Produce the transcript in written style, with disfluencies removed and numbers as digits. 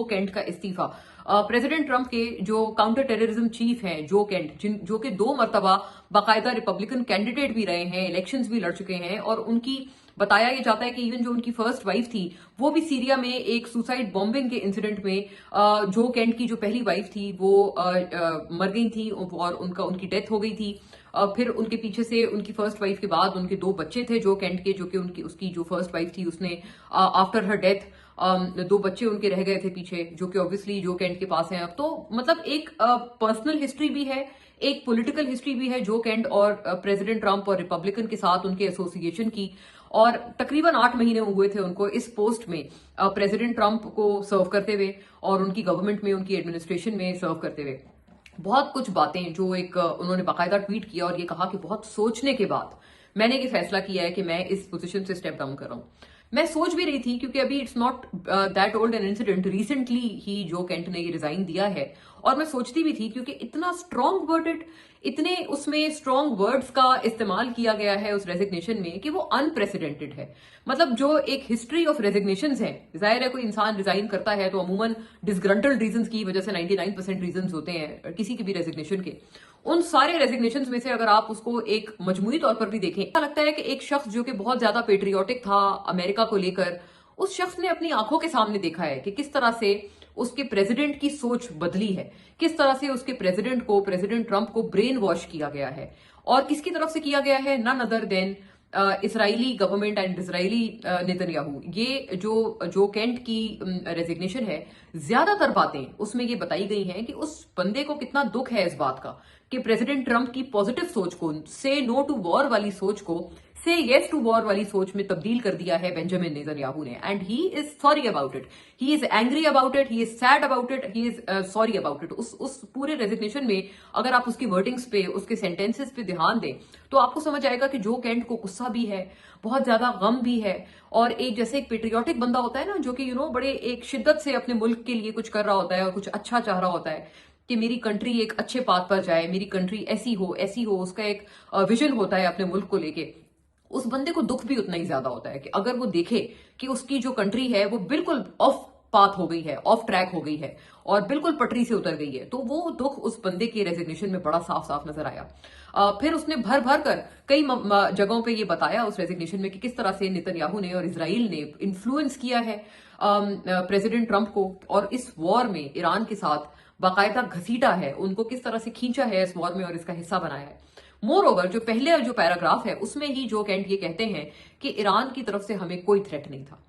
जो केंट का इस्तीफा। प्रेसिडेंट ट्रंप के जो काउंटर टेररिज्म चीफ हैं जो केंट, जो कि 2 मरतबा बाकायदा रिपब्लिकन कैंडिडेट भी रहे हैं, इलेक्शंस भी लड़ चुके हैं, और उनकी बताया ये जाता है कि इवन जो उनकी फर्स्ट वाइफ थी वो भी सीरिया में एक सुसाइड बॉम्बिंग के इंसिडेंट में जो केंट की जो पहली वाइफ थी वो मर गई थी और उनकी डेथ हो गई थी। फिर उनके पीछे से उनकी फर्स्ट वाइफ के बाद उनके 2 बच्चे थे जो केंट के, जो कि उसकी जो फर्स्ट वाइफ थी उसने आफ्टर हर डेथ 2 बच्चे उनके रह गए थे पीछे, जो कि ऑब्वियसली जो केंट के पास हैं अब। तो मतलब एक पर्सनल हिस्ट्री भी है, एक पॉलिटिकल हिस्ट्री भी है जो केंट और प्रेसिडेंट ट्रंप और रिपब्लिकन के साथ उनके एसोसिएशन की। और तकरीबन 8 महीने हुए थे उनको इस पोस्ट में प्रेसिडेंट ट्रंप को सर्व करते हुए और उनकी गवर्नमेंट में, उनकी एडमिनिस्ट्रेशन में सर्व करते हुए। बहुत कुछ बातें जो एक उन्होंने बाकायदा ट्वीट किया और ये कहा कि बहुत सोचने के बाद मैंने ये फैसला किया है कि मैं इस पोजीशन से स्टेप डाउन कर रहा हूं। मैं सोच भी रही थी क्योंकि अभी it's not that old an incident, recently ही जो केंट ने ये रिजाइन दिया है। और मैं सोचती भी थी क्योंकि इतना स्ट्रॉन्ग वर्डेड, इतने उसमें स्ट्रॉन्ग वर्ड्स का इस्तेमाल किया गया है उस रेजिग्नेशन में कि वो अनप्रेसिडेंटेड है। मतलब जो एक हिस्ट्री ऑफ रेजिग्नेशंस है, जाहिर है कोई इंसान रिजाइन करता है तो अमूमन डिसग्रंटल्ड रीजंस की वजह से 99% रीजंस होते हैं किसी की भी रेजिग्नेशन के। उन सारे रेजिग्नेशंस में से अगर आप उसको एक मजमूई तौर पर भी देखें, ऐसा लगता है कि एक शख्स जो कि बहुत ज्यादा पेट्रियोटिक था अमेरिका को लेकर, उस शख्स ने अपनी आंखों के सामने देखा है कि किस तरह से उसके प्रेसिडेंट की सोच बदली है, किस तरह से उसके प्रेसिडेंट को, प्रेसिडेंट ट्रंप को ब्रेन वॉश किया गया है। और किसकी तरफ से किया गया है? None other than Israeli government and Israeli Netanyahu. ये जो केंट की रेजिग्नेशन है, ज्यादातर बातें उसमें ये बताई गई हैं कि उस बंदे को कितना दुख है इस बात का कि प्रेसिडेंट ट्रंप की पॉजिटिव सोच को, से नो टू वॉर वाली सोच को से येस टू वॉर वाली सोच में तब्दील कर दिया है बेंजामिन नेतन्याहू ने। And he is sorry about it, he is angry about it, he is sad about it, he is sorry about it. उस पूरे रेजिग्नेशन में अगर आप उसकी वर्डिंग्स पे, उसके सेंटेंसेस पे ध्यान दें तो आपको समझ आएगा कि जो केंट को गुस्सा भी है, बहुत ज्यादा गम भी है, और एक जैसे एक पेट्रियोटिक बंदा होता है ना जो कि बड़े एक शिद्दत से अपने मुल्क के लिए कुछ कर रहा होता है और कुछ अच्छा चाह रहा होता है कि मेरी कंट्री एक अच्छे पाथ पर जाए, मेरी कंट्री ऐसी हो, उसका एक विजन होता है अपने मुल्क को लेके। उस बंदे को दुख भी उतना ही ज्यादा होता है कि अगर वो देखे कि उसकी जो कंट्री है वो बिल्कुल ऑफ पाथ हो गई है, ऑफ ट्रैक हो गई है और बिल्कुल पटरी से उतर गई है, तो वो दुख उस बंदे के रेजिग्नेशन में बड़ा साफ साफ नजर आया। फिर उसने भर भर कर कई जगहों पे ये बताया उस रेजिग्नेशन में कि किस तरह से नेतन्याहू ने और इसराइल ने इन्फ्लुएंस किया है प्रेसिडेंट ट्रंप को, और इस वॉर में ईरान के साथ बाकायदा घसीटा है, उनको किस तरह से खींचा है इस वॉर में और इसका हिस्सा बनाया है। मोर ओवर जो पहले जो पैराग्राफ है उसमें ही जो केंट ये कहते हैं कि ईरान की तरफ से हमें कोई थ्रेट नहीं था।